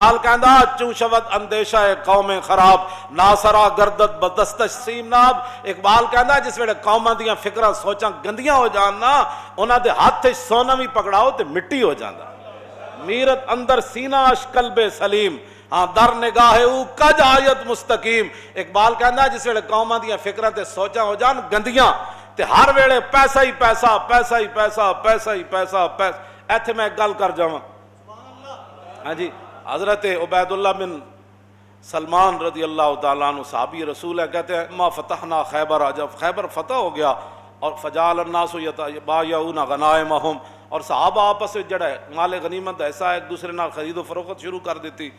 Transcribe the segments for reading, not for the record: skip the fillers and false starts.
حال کہندا چوں شود اندیشہ قوم خراب ناسرا گردت بدستش سیمناب. اقبال کہندا جس ویلے قوماں دیاں فکراں سوچاں گندیاں ہو جان نا انہاں دے ہاتھ وچ سونا بھی پکڑاؤ تے مٹی ہو جاندا. میرت اندر سینہ اش قلب سلیم ہاں در نگاہ او کج آیت مستقیم. اقبال کہندا جس ویلے قوماں دیاں فکراں تے سوچاں ہو جان گندیاں تے ہر ویلے پیسہ ہی پیسہ پیسہ ہی پیسہ پیسہ ہی پیسہ پیسہ. ایتھے میں ایک گل کر جاواں. ہاں جی حضرت عبید اللہ بن سلمان رضی اللہ تعالیٰ عنہ صحابی رسول ہے. کہتے ہیں ما فتحنا خیبر، جب خیبر فتح ہو گیا اور فجعل الناس یتبایعون غنائمہم اور صحابہ آپس میں جڑا مال غنیمت ایسا ایک دوسرے نال خرید و فروخت شروع کر دیتی.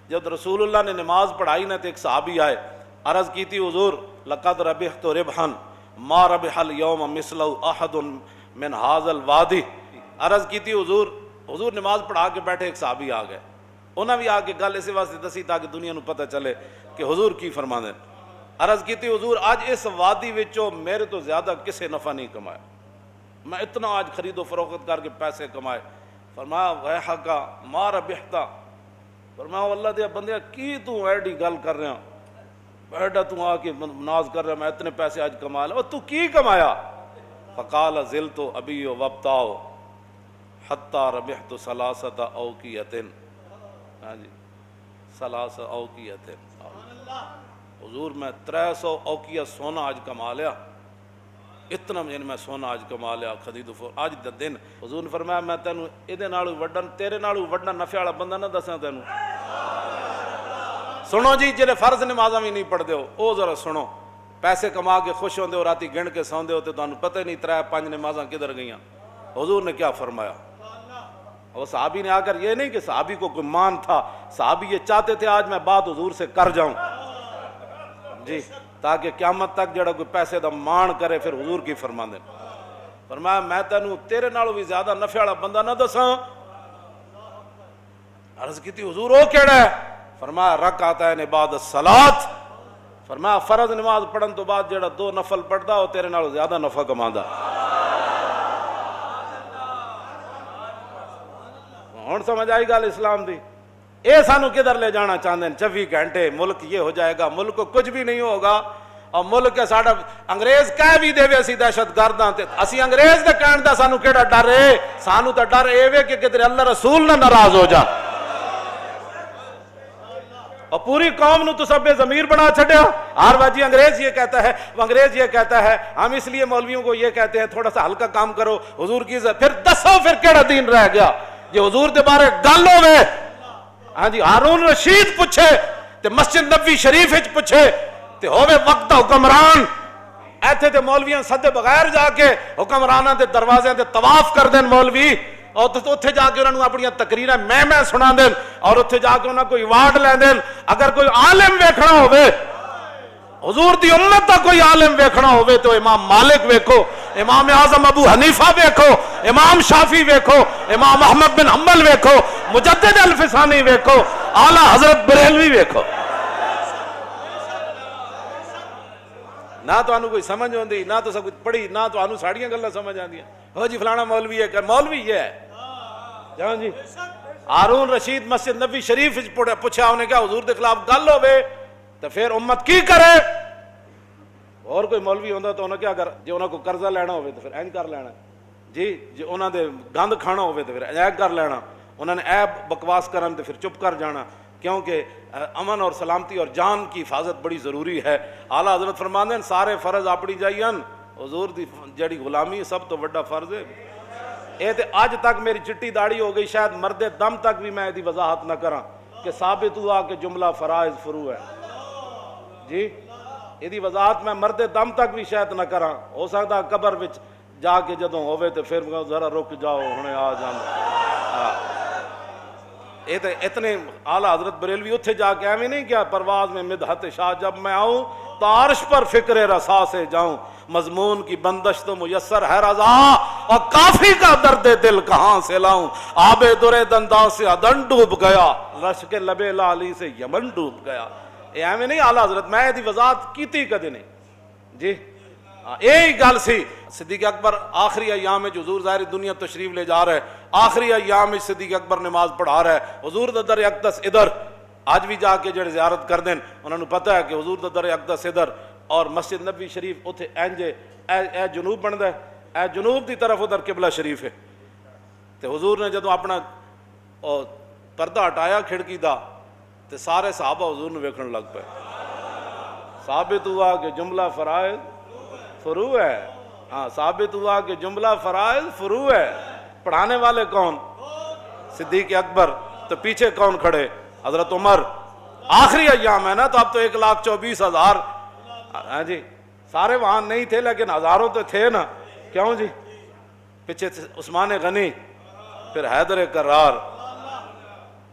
جب رسول اللہ نے نماز پڑھائی نا تو ایک صحابی آئے، عرض کی تھی حضور لقد ربحت ربحا ما ربح اليوم مثلہ احد من هذا الوادی. عرض کی تھی حضور نماز پڑھا کے بیٹھے ایک صحابی آ گئے. انہاں بھی آ کے گل اسی واسطے دسی تاکہ دنیا نو پتہ چلے کہ حضور کی فرما دیں. عرض کی تھی حضور آج اس وادی وچوں میرے تو زیادہ کسے نفع نہیں کمایا، میں اتنا آج خرید و فروخت کر کے پیسے کمائے. فرمایا ویحکا ما ربحتا. فرمایا اللہ دے بندیا کی تو ایڈی گل کر رہا بیٹا تو آ کے ناز کر رہا میں اتنے پیسے آج کما لیا تو کی کمایا. فقال زلت ابی وابتاؤ حتی ربحت ثلاثۃ اوقیۃ. ہاں جی ثلاث اوقیۃ. حضور میں 300 اوقیہ سونا آج کما لیا، اتنا میں سونا آج کما لیا خرید و فروخت آج دا دن. حضور نے فرمایا میں تینوں ایدے نالوں وڈن تیرے نالوں وڈنا نفع والا بندہ نہ دساں تینوں. سنو جی جڑے فرض نمازاں بھی نہیں پڑھتے ہو او ذرا سنو. پیسے کما کے خوش ہوندے ہو راتی گن کے سوندے ہو تے تانوں پتہ نہیں 3-5 نمازاں کدھر گئیاں. حضور نے کیا فرمایا. اور صحابی نے آ کر یہ نہیں کہ صحابی کو کوئی مان تھا، صحابی یہ چاہتے تھے آج میں بات حضور سے کر جاؤں جی تاکہ قیامت تک جڑا کوئی پیسے دا مان کرے پھر حضور کی فرما دیں. فرمایا میں تینوں تیرے نالوں بھی زیادہ نفع والا بندہ نہ دساں. عرض کی تھی حضور وہ کیڑا ہے. فرمایا رکعتین بعد الصلاۃ. فرمایا فرض نماز پڑھن تو بعد جڑا 2 نفل پڑھدا وہ تیرے نالوں زیادہ نفع کماندا. ہن سمجھ آئی گل اسلام دی. اے سانو کدھر لے جانا چاہتے ہیں 24 گھنٹے ملک یہ ہو جائے گا، ملک کو کچھ بھی نہیں ہوگا. اور ملک کے ساڈا انگریز کہہ بھی دے اسی دہشت گرداں تے اسی انگریز دے کہن دا سانو کیڑا ڈر ہے. سانو تے ڈر اے وے کہ کدھر اللہ رسول نہ ناراض ہو جا اور پوری قوم نو تو سب بے ضمیر بنا چھڈیا. ہر واجی انگریز یہ کہتا ہے وہ انگریز یہ کہتا ہے ہم اس لیے مولویوں کو یہ کہتے ہیں تھوڑا سا ہلکا کام کرو حضور کی عزت. پھر دسو پھر کیڑا دین رہ گیا جو حضور دے بارے گل ہوے. ہاں جی ہارون رشید پوچھے تے مسجد نبوی شریف وچ پوچھے تے ہوے وقت حکمران ایتھے تے مولویاں سدے بغیر جا کے حکمراناں دے دروازے تے طواف کر دین مولوی اور اتھے جا کے انہاں نوں اپنی تقریراں میں سنا دین اور اتھے جا کے انہاں کوئی ایوارڈ لے دین. اگر کوئی عالم ویکھنا ہوے حضور دی امت دا کوئی عالم ویکھنا ہوے تو امام مالک ویکھو، امام اعظم ابو حنیفہ ویکھو، امام شافعی ویکھو، امام احمد بن حنبل ویکھو، مجدد الفسانی ویکھو، اعلی حضرت بریلوی ویکھو. نہ تو کوئی سمجھ ہوندی نہ تو سب کچھ پڑھی نہ تو ساڑیاں گلاں سمجھ آندیاں. ہو جی فلانا مولوی ہے کر مولوی یہ ہے جان جی. ہارون رشید مسجد نبوی شریف وچ پوچھا انہیں کیا حضور دے خلاف گل ہوے تو پھر امت کی کرے. اور کوئی مولوی ہوندا تو انہاں کیا کر جے انہاں کو قرضہ لینا ہوے تو پھر اینج کر لینا جی. جے انہاں دے گند کھانا ہوے تو پھر اینج کر لینا. انہوں نے عیب بکواس کرن تو پھر چپ کر جانا کیونکہ امن اور سلامتی اور جان کی حفاظت بڑی ضروری ہے. اعلیٰ حضرت فرماندے ہیں سارے فرض اپنی جائین حضور دی جڑی غلامی سب تو بڑا فرض ہے. اے تے اج تک میری چٹی داڑھی ہو گئی شاید مرد دم تک بھی میں دی وضاحت نہ کراں کہ ثابت ہوا کہ جملہ فرائض فروع ہے جی. یہ دی وضاحت میں مرد دم تک بھی شاید نہ کراں. ہو سکتا قبر وچ جا کے جدوں ہوے تے پھر ذرا رک جاؤ ہنے آ جانا. یہ تے اتنے اعلیٰ حضرت بریلوی اتھے جا کے ایویں نہیں کیا پرواز میں مدحت شاہ جب میں آؤں تو عرش پر فکر رسا سے جاؤں مضمون کی بندش تو میسر ہے رضا اور کافی کا درد دل کہاں سے لاؤں. آب در دنداں سے عدن ڈوب گیا رش کے لب لالی سے یمن ڈوب گیا. یہ ایویں نہیں اعلیٰ حضرت میں دی وضاحت کیتی کدے نہیں جی. یہی گل سی صدیق اکبر آخری ایام میں حضور ظاہر دنیا تشریف لے جا رہا ہے، آخری ایام میں صدیق اکبر نماز پڑھا رہا ہے، حضور دا در اقدس ادھر، آج بھی جا کے جڑے زیارت کر دیں انہوں نے پتہ ہے کہ حضور دا در اقدس ادھر اور مسجد نبی شریف اتھے اینجے اے جنوب بندا ہے، اے جنوب دی طرف ادھر قبلہ شریف ہے۔ تے حضور نے جدوں اپنا پردہ ہٹایا کھڑکی دا تے سارے صحابہ حضور نے ویکھن لگ پے، ثابت ہوا کہ جملہ فرائض فروع ہے، ہاں ثابت ہوا کہ جملہ فرائض فروع ہے۔ پڑھانے والے کون؟ صدیق اکبر، تو پیچھے کون کھڑے؟ حضرت عمر۔ آخری ایام ہے نا، تو اب تو 1,24,000 ہاں جی سارے وہاں نہیں تھے لیکن ہزاروں تو تھے نا، کیوں جی؟ پیچھے عثمان غنی، پھر حیدر کرار،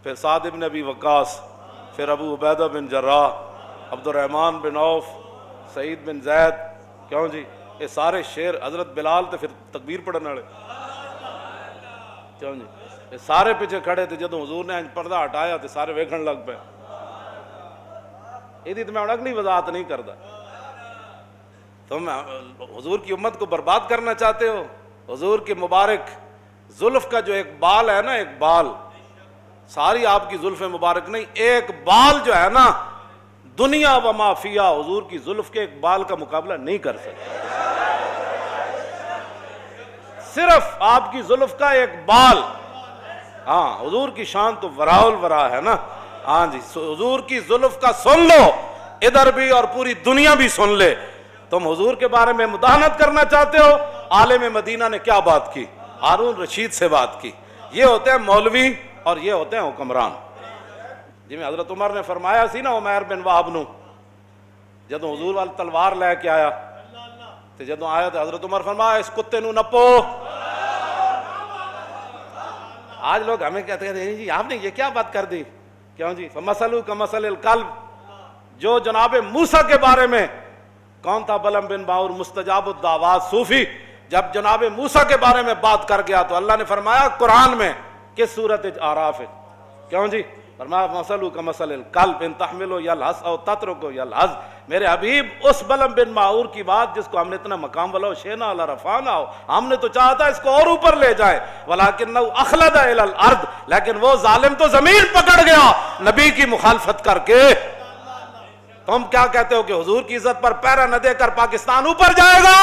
پھر سعد بن ابی وقاص، پھر ابو عبیدہ بن جراح، عبد الرحمن بن عوف، سعید بن زید، کیوں جی؟ یہ سارے شیر، حضرت بلال تو پھر تکبیر پڑھنے والے، کیوں جی؟ یہ سارے پیچھے کھڑے تھے، جدوں حضور نے پردہ ہٹایا تو سارے ویکھن لگ پے۔ یہ تو میں اگلی وضاحت نہیں کرتا۔ تم حضور کی امت کو برباد کرنا چاہتے ہو؟ حضور کے مبارک زلف کا جو ایک بال ہے نا، ایک بال، ساری آپ کی زلف مبارک نہیں، ایک بال جو ہے نا، دنیا و ما فیہا حضور کی زلف کے ایک بال کا مقابلہ نہیں کر سکتے۔ صرف آپ کی زلف کا ایک بال، ہاں حضور کی شان تو وراء الورا ہے نا، ہاں جی حضور کی زلف کا سن لو، ادھر بھی اور پوری دنیا بھی سن لے۔ تم حضور کے بارے میں مداحنت کرنا چاہتے ہو؟ عالم مدینہ نے کیا بات کی؟ ہارون رشید سے بات کی۔ یہ ہوتے ہیں مولوی اور یہ ہوتے ہیں حکمران۔ جی میں حضرت عمر نے فرمایا سی نا عمیر بن وہب نو، جدوں حضور والی تلوار لے کے آیا تو جدوں آیا تو حضرت عمر فرمایا اس کتے نو نپو۔ آج لوگ ہمیں کہتے ہیں جی آپ نے یہ کیا بات کر دی، کیوں جی؟ فمثلہ کمثل الکلب، جو جناب موسیٰ کے بارے میں کون تھا؟ بلم بن باور مستجاب الدعوات صوفی، جب جناب موسیٰ کے بارے میں بات کر گیا تو اللہ نے فرمایا قرآن میں کس صورت اعراف ہے، کیوں جی؟ فرمایا مثلہ کمثل الکلب ان تحمل یلہث او تترک یلہث۔ میرے حبیب اس بلم بن باور کی بات جس کو ہم نے اتنا مقام والا شینا علی رفعنا ہو، ہم نے تو چاہا تھا اس کو اور اوپر لے جائے، ولکنہ اخلد الی الارض، لیکن وہ ظالم تو زمین پکڑ گیا نبی کی مخالفت کر کے۔ تم کیا کہتے ہو کہ حضور کی عزت پر پیرا نہ دے کر پاکستان اوپر جائے گا؟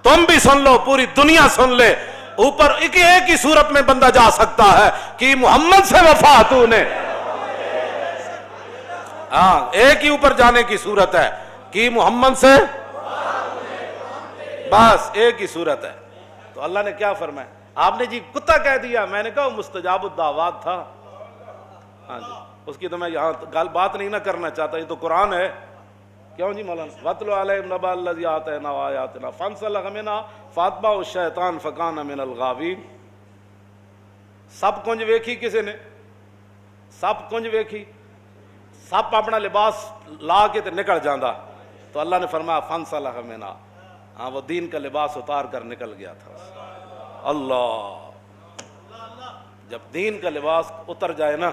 تم بھی سن لو، پوری دنیا سن لے، اوپر ایک ہی صورت میں بندہ جا سکتا ہے کہ محمد سے وفا تو نے، ہاں ایک ہی اوپر جانے کی صورت ہے کہ محمد سے، بس ایک ہی صورت ہے۔ تو اللہ نے کیا فرمایا؟ آپ نے جی کتا کہہ دیا، میں نے کہا وہ مستجاب الدعوات تھا، ہاں جی اس کی تو میں یہاں بات نہیں نہ کرنا چاہتا، یہ تو قرآن ہے، کیوں جی مولانا؟ وَاتْلُ عَلَيْهِمْ نَبَأَ الَّذِي آتَيْنَاهُ آيَاتِنَا فَانسَلَخَ مِنْهَا فَأَتْبَعَهُ الشَّيْطَانُ فَكَانَ مِنَ الْغَاوِينَ۔ سب کنج ویکھی کسی نے؟ سب کنج ویکھی، سب اپنا لباس لا کے تے نکل جاندا، تو اللہ نے فرمایا فَانسَلَخَ مِنْهَا، ہاں وہ دین کا لباس اتار کر نکل گیا تھا۔ اللہ، جب دین کا لباس اتر جائے نا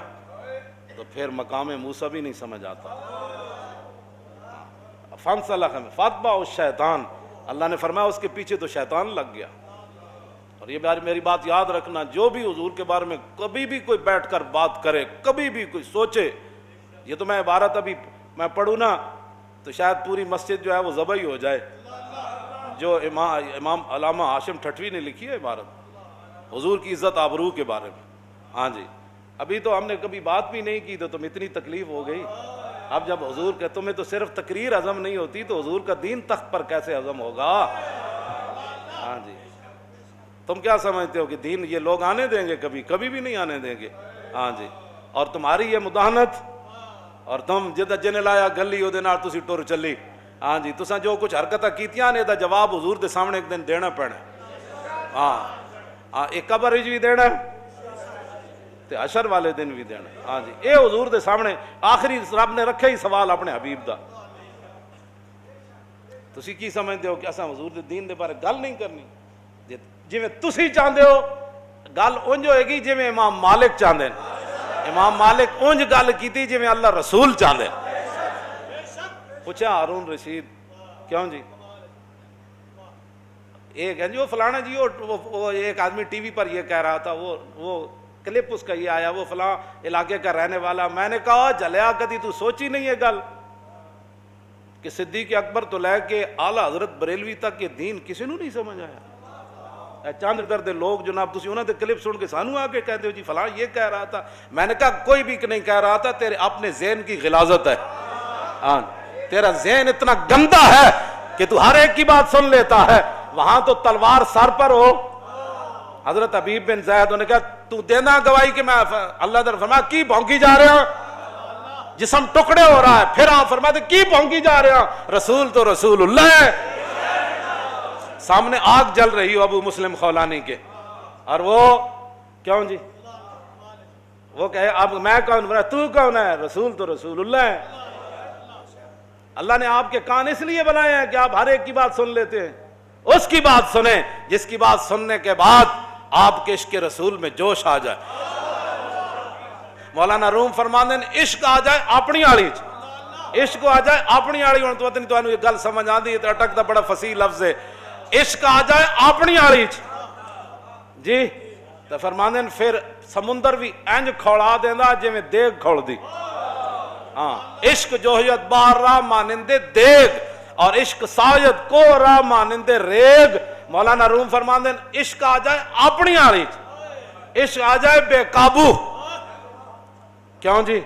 تو پھر مقام موسیٰ بھی نہیں سمجھ آتا۔ فَانسَلَخَ فَأَتْبَعَهُ الشَّيْطَانُ، اللہ نے فرمایا اس کے پیچھے تو شیطان لگ گیا۔ اور یہ میری بات یاد رکھنا، جو بھی حضور کے بارے میں کبھی بھی کوئی بیٹھ کر بات کرے، کبھی بھی کوئی سوچے، یہ تو میں عبارت ابھی میں پڑھوں نا تو شاید پوری مسجد جو ہے وہ ذبح ہی ہو جائے، جو امام علامہ ہاشم ٹھٹوی نے لکھی ہے عبارت حضور کی عزت آبرو کے بارے میں، ہاں جی ابھی تو ہم نے کبھی بات بھی نہیں کی تو تم اتنی تکلیف ہو گئی۔ اب جب حضور کہ تمہیں تو صرف تقریر ہضم نہیں ہوتی تو حضور کا دین تخت پر کیسے ہضم ہوگا؟ ہاں جی تم کیا سمجھتے ہو کہ دین یہ لوگ آنے دیں گے؟ کبھی کبھی بھی نہیں آنے دیں گے، ہاں جی۔ اور تمہاری یہ مداحنت، اور تم جدہ جن لایا گلی وہ نال تسی ٹر چلی، ہاں جی تساں جو کچھ حرکتاں کیتیاں نے دا جواب حضور دے سامنے ایک دن دینا پینا، ہاں ایک قبر وچ بھی دینا تے حشر والے دن بھی دینا، ہاں جی اے حضور دے سامنے آخری رب نے رکھے ہی سوال اپنے حبیب دا۔ تسی کی سمجھتے ہو کہ اساں حضور دے دین دے بارے گل نہیں کرنی؟ جویں تسی چاہندے ہو گل اونج ہوئے گی جویں امام مالک چاہندے ہیں، امام مالک اونج گل کیتی جویں اللہ رسول چاہندے۔ پوچھا ہارون رشید کیوں جی ایک ہے جی وہ فلانا جی وہ ایک آدمی ٹی وی پر یہ کہہ رہا تھا، وہ کلپ اس کا یہ آیا، وہ فلاں علاقے کا رہنے والا. میں نے کہا جلیا کدی تو سوچی نہیں ہے گل کہ صدیق اکبر تو لے کے اعلیٰ حضرت بریلوی تک یہ دین کسی نو نہیں سمجھ آیا. چند درد لوگ جناب تسی انہوں نے کلپ سن کے سانو آ کے کہتے ہو جی فلاں یہ کہہ رہا تھا. میں نے کہا کوئی بھی نہیں کہہ رہا تھا، تیرے اپنے ذہن کی غلاظت ہے. تیرا ذہن اتنا گندا ہے کہ تو ہر ایک کی بات سن لیتا ہے. وہاں تو تلوار سر پر ہو. حضرت حبیب بن زید نے کہا تو دینا گواہی کہ میں اللہ در فرمایا کی بھونکی جا رہے ہیں، جسم ٹکڑے ہو رہا ہے. پھر آپ فرماتے کی بھونکی جا رہے ہیں، رسول تو رسول اللہ ہے. سامنے آگ جل رہی ہو ابو مسلم خولانی کے، اور وہ کیوں جی وہ کہے اب میں کون، تو کون ہے، رسول تو رسول اللہ ہے. اللہ نے آپ کے کان اس لیے بنائے ہیں کہ آپ ہر ایک کی بات سن لیتے ہیں. اس کی بات سنیں جس کی بات سننے کے بعد آپ کے عشق رسول میں جوش آ جائے. مولانا روم فرماندے نے عشق آ جائے اپنی آڑی چ، عشق آ جائے اپنی آڑی. ہوں تو تمہیں یہ گل سمجھ آتی ہے تو اٹکتا بڑا فصیح لفظ ہے. عشق آ جائے اپنی آڑی چ جی تو فرماندے نے پھر سمندر بھی انج کھوڑا دینا جی میں دیگ کھوڑ دی. ہاں عشق جوہیت بار راہ مانندے دیگ، اور عشق سایت کو راہ مانندے ریگ. مولانا روم فرماندے نے عشق آ جائے اپنی آڑی چ، عشق آ جائے بے قابو. کیوں جی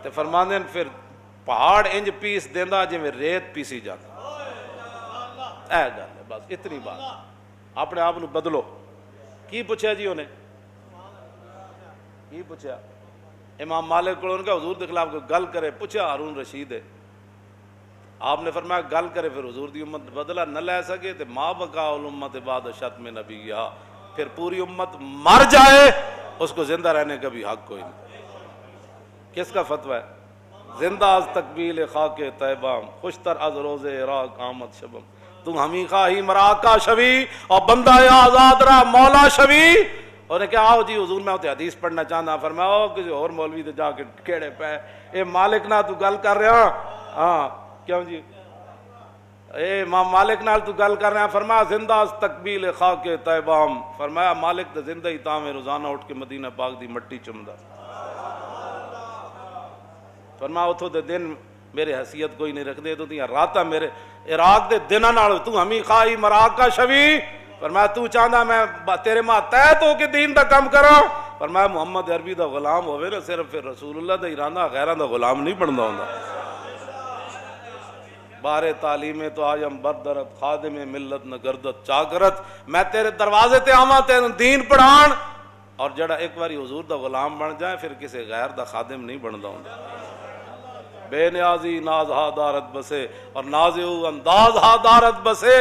تو فرماندے نے پھر پہاڑ انج پیس دینا جی میں ریت پیسی جاتا. اے گل ہے بس اتنی بات. اپنے آپ بدلو. کی پوچھا جی انہیں کی پوچھا امام مالک کو، ان کا حضور کے خلاف کوئی گل کرے، پوچھا ہارون رشید ہے. آپ نے فرمایا گل کرے پھر حضور دی امت بدلہ نہ لے سکے تو ما بقا الامت بعد شتم نبیہا، پھر پوری امت مر جائے اس کو زندہ رہنے کا بھی حق کوئی نہیں. کس کا فتویٰ ہے؟ زندہ از تقبیل خاک طیبہ، خوشتر از روز عراق آمد شبم. تم ہمیں خواہی مراکہ شوی اور بندہ آزاد رہا مولا شوی. انہوں نے کہا آؤ جی حضور میں ہوتے حدیث پڑھنا چاہتا. فرمایا او کسی اور مولوی تو جا کے کیڑے پہ اے مالک نہ تو گل کر رہا. ہاں کیوں جی اے امام مالک نال تو گل کر رہا. فرمایا زندہ از تقبیل خاک طیبام. فرمایا مالک تو زندہ ہی تھا میں روزانہ اٹھ کے مدینہ پاک دی مٹی چمدا. فرمایا اتھو دے دن میرے حیثیت کوئی نہیں رکھ دے تو تیاں راتاں میرے عراق دے دنہ نال تو ہمیں خواہی مراکہ شوی. فرمایا تو چاہتا میں تیرے ماں تیت ہو کے دین دا کم کرا. فرمایا محمد عربی دا غلام ہوئے نا صرف پھر رسول اللہ دا ایرانہ غیران دا غلام نہیں بندا ہوندا. بارے تعلیم تو آیم بردرت خادم ملت نہ گردت چاکرت. میں تیرے دروازے تے آواں تے دین پڑھان، اور جڑا ایک باری حضور دا غلام بن جائے پھر کسی غیر دا خادم نہیں بندا ہوندا. بے نیازی ناز ہا دارت بسے اور نازیو انداز ہا دارت بسے.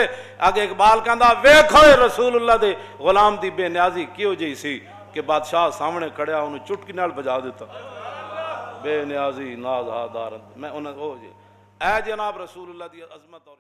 آگے اقبال کہندا ویکھو رسول اللہ دے غلام دی بے نیازی کیوں جئی سی کہ بادشاہ سامنے کھڑیا انہوں چٹکی نال بجا دیتا. بے نیازی ناز ہا دارت. میں انہوں جی اے جناب رسول اللہ دی عظمت اور